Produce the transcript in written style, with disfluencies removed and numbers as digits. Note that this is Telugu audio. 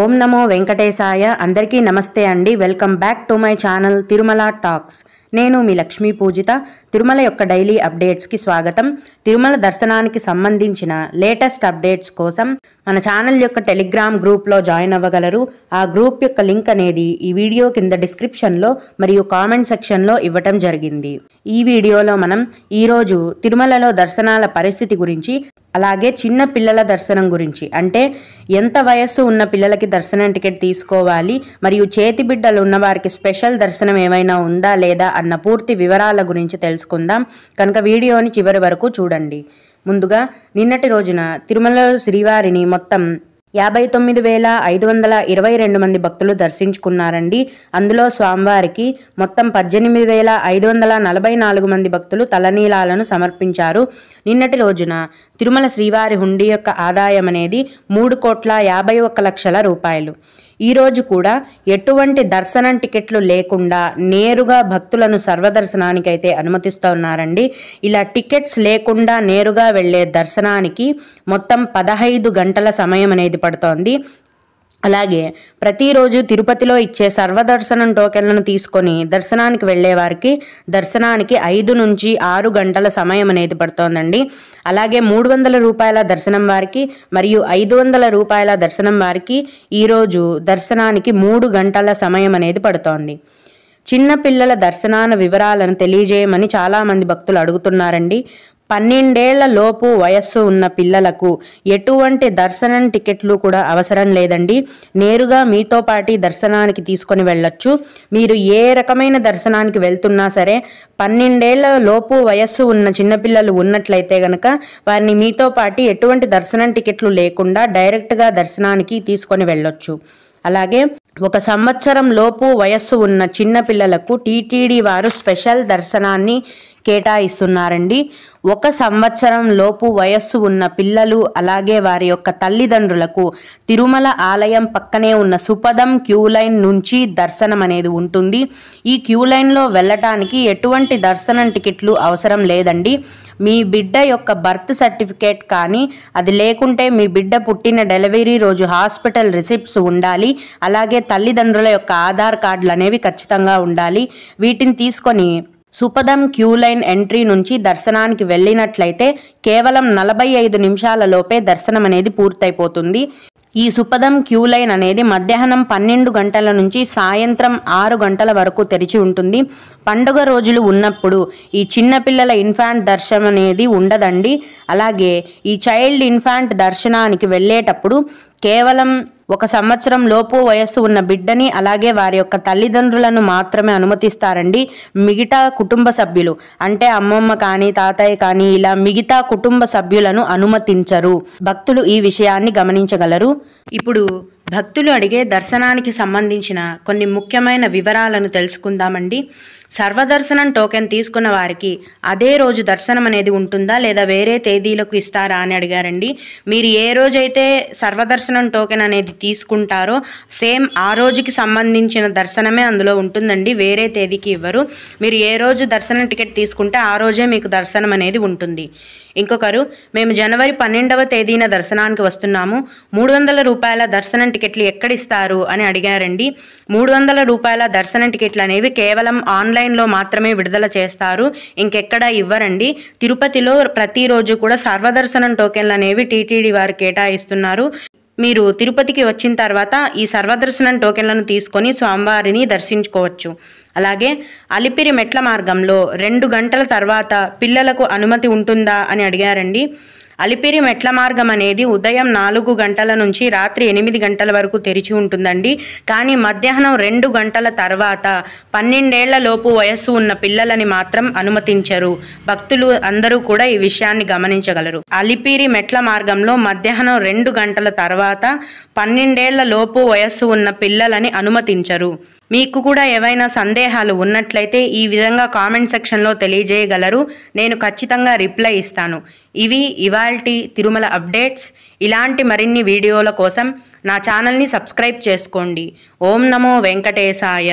ఓం నమో వెంకటేశాయ. అందరికీ నమస్తే అండి. Welcome back to my channel Tirumala talks. నేను మీ లక్ష్మీ పూజిత. తిరుమల యొక్క డైలీ అప్డేట్స్కి స్వాగతం. తిరుమల దర్శనానికి సంబంధించిన లేటెస్ట్ అప్డేట్స్ కోసం మన ఛానల్ యొక్క టెలిగ్రామ్ గ్రూప్లో జాయిన్ అవ్వగలరు. ఆ గ్రూప్ యొక్క లింక్ అనేది ఈ వీడియో కింద డిస్క్రిప్షన్లో మరియు కామెంట్ సెక్షన్లో ఇవ్వటం జరిగింది. ఈ వీడియోలో మనం ఈరోజు తిరుమలలో దర్శనాల పరిస్థితి గురించి, అలాగే చిన్న పిల్లల దర్శనం గురించి, అంటే ఎంత వయస్సు ఉన్న పిల్లలకి దర్శనం టికెట్ తీసుకోవాలి మరియు చేతి బిడ్డలు ఉన్న వారికి స్పెషల్ దర్శనం ఏమైనా ఉందా లేదా అన్న పూర్తి వివరాల గురించి తెలుసుకుందాం. కనుక వీడియోని చివరి వరకు చూడండి. ముందుగా నిన్నటి రోజున తిరుమలలో శ్రీవారిని మొత్తం 59,522 మంది భక్తులు దర్శించుకున్నారండి. అందులో స్వామివారికి మొత్తం 18,544 మంది భక్తులు తలనీలాలను సమర్పించారు. నిన్నటి రోజున తిరుమల శ్రీవారి హుండీ యొక్క ఆదాయం అనేది 3,51,00,000 రూపాయలు. ఈరోజు కూడా ఎటువంటి దర్శనం టికెట్లు లేకుండా నేరుగా భక్తులను సర్వదర్శనానికైతే అనుమతిస్తున్నారండి. ఇలా టికెట్స్ లేకుండా నేరుగా వెళ్లే దర్శనానికి మొత్తం 15 గంటల సమయం అనేది పడుతోంది. అలాగే ప్రతిరోజు తిరుపతిలో ఇచ్చే సర్వదర్శనం టోకెన్లను తీసుకొని దర్శనానికి వెళ్లే వారికి దర్శనానికి 5 నుంచి 6 గంటల సమయం అనేది పడుతోందండి. అలాగే 300 రూపాయల దర్శనం వారికి మరియు 500 రూపాయల దర్శనం వారికి ఈరోజు దర్శనానికి 3 గంటల సమయం అనేది పడుతోంది. చిన్న పిల్లల దర్శనాల వివరాలను తెలియజేయమని చాలామంది భక్తులు అడుగుతున్నారండి. 12 ఏళ్ల లోపు వయస్సు ఉన్న పిల్లలకు ఎటువంటి దర్శనం టికెట్లు కూడా అవసరం లేదండి. నేరుగా మీతో పాటు దర్శనానికి తీసుకొని వెళ్ళొచ్చు. మీరు ఏ రకమైన దర్శనానికి వెళ్తున్నా సరే 12 ఏళ్ల లోపు వయస్సు ఉన్న చిన్నపిల్లలు ఉన్నట్లయితే గనక వారిని మీతో పాటు ఎటువంటి దర్శనం టికెట్లు లేకుండా డైరెక్ట్గా దర్శనానికి తీసుకొని వెళ్ళొచ్చు. అలాగే 1 సంవత్సరం లోపు వయస్సు ఉన్న చిన్న పిల్లలకు టీటీడీ వారు స్పెషల్ దర్శనాన్ని కేటాయిస్తున్నారండి. 1 సంవత్సరం లోపు వయస్సు ఉన్న పిల్లలు అలాగే వారి యొక్క తల్లిదండ్రులకు తిరుమల ఆలయం పక్కనే ఉన్న సుపదం క్యూ లైన్ నుంచి దర్శనం అనేది ఉంటుంది. ఈ క్యూ లైన్లో వెళ్ళటానికి ఎటువంటి దర్శనం టికెట్లు అవసరం లేదండి. మీ బిడ్డ యొక్క బర్త్ సర్టిఫికేట్ కానీ, అది లేకుంటే మీ బిడ్డ పుట్టిన డెలివరీ రోజు హాస్పిటల్ రిసిప్ట్స్ ఉండాలి. అలాగే తల్లిదండ్రుల యొక్క ఆధార్ కార్డులు అనేవి ఖచ్చితంగా ఉండాలి. వీటిని తీసుకొని సుపదం క్యూ లైన్ ఎంట్రీ నుంచి దర్శనానికి వెళ్ళినట్లయితే కేవలం 45 నిమిషాల లోపే దర్శనం అనేది పూర్తయిపోతుంది. ఈ సుపదం క్యూ లైన్ అనేది మధ్యాహ్నం 12 గంటల నుంచి సాయంత్రం 6 గంటల వరకు తెరిచి ఉంటుంది. పండుగ రోజులు ఉన్నప్పుడు ఈ చిన్నపిల్లల ఇన్ఫాంట్ దర్శనం అనేది ఉండదండి. అలాగే ఈ చైల్డ్ ఇన్ఫాంట్ దర్శనానికి వెళ్ళేటప్పుడు కేవలం 1 సంవత్సరం లోపు వయస్సు ఉన్న బిడ్డని అలాగే వారి యొక్క తల్లిదండ్రులను మాత్రమే అనుమతిస్తారండి. మిగతా కుటుంబ సభ్యులు అంటే అమ్మమ్మ కానీ తాతయ్య కానీ ఇలా మిగతా కుటుంబ సభ్యులను అనుమతించరు. భక్తులు ఈ విషయాన్ని గమనించగలరు. ఇప్పుడు భక్తులు అడిగే దర్శనానికి సంబంధించిన కొన్ని ముఖ్యమైన వివరాలను తెలుసుకుందామండి. సర్వదర్శనం టోకెన్ తీసుకున్న వారికి అదే రోజు దర్శనం అనేది ఉంటుందా లేదా వేరే తేదీలకు ఇస్తారా అని అడిగారండి. మీరు ఏ రోజైతే సర్వదర్శనం టోకెన్ అనేది తీసుకుంటారో సేమ్ ఆ రోజుకి సంబంధించిన దర్శనమే అందులో ఉంటుందండి. వేరే తేదీకి ఇవ్వరు. మీరు ఏ రోజు దర్శనం టికెట్ తీసుకుంటే ఆ రోజే మీకు దర్శనం అనేది ఉంటుంది. ఇంకొకరు, మేము జనవరి 12వ తేదీన దర్శనానికి వస్తున్నాము, 300 రూపాయల దర్శనం టికెట్లు ఎక్కడిస్తారు అని అడిగారండి. 300 రూపాయల దర్శనం టికెట్లు అనేవి కేవలం ఆన్లైన్లో మాత్రమే విడుదల చేస్తారు, ఇంకెక్కడా ఇవ్వరండి. తిరుపతిలో ప్రతిరోజు కూడా సర్వదర్శనం టోకెన్లు అనేవి టీటీడీ వారు కేటాయిస్తున్నారు. మీరు తిరుపతికి వచ్చిన తర్వాత ఈ సర్వదర్శనం టోకెన్లను తీసుకొని స్వామివారిని దర్శించుకోవచ్చు. అలాగే అలిపిరి మెట్ల మార్గంలో 2 గంటల తర్వాత పిల్లలకు అనుమతి ఉంటుందా అని అడిగారండి. అలిపిరి మెట్ల మార్గం అనేది ఉదయం 4 గంటల నుంచి రాత్రి 8 గంటల వరకు తెరిచి ఉంటుందండి. కానీ మధ్యాహ్నం 2 గంటల తర్వాత 12 ఏళ్ల లోపు వయస్సు ఉన్న పిల్లలని మాత్రం అనుమతించరు. భక్తులు అందరూ కూడా ఈ విషయాన్ని గమనించగలరు. అలిపిరి మెట్ల మార్గంలో మధ్యాహ్నం 2 గంటల తర్వాత 12 ఏళ్ల లోపు వయస్సు ఉన్న పిల్లలని అనుమతించరు. మీకు కూడా ఏవైనా సందేహాలు ఉన్నట్లయితే ఈ విధంగా కామెంట్ సెక్షన్లో తెలియజేయగలరు. నేను ఖచ్చితంగా రిప్లై ఇస్తాను. ఇవి ఇవాల్టి తిరుమల అప్డేట్స్. ఇలాంటి మరిన్ని వీడియోల కోసం నా ఛానల్ని సబ్స్క్రైబ్ చేసుకోండి. ఓం నమో వెంకటేశాయ.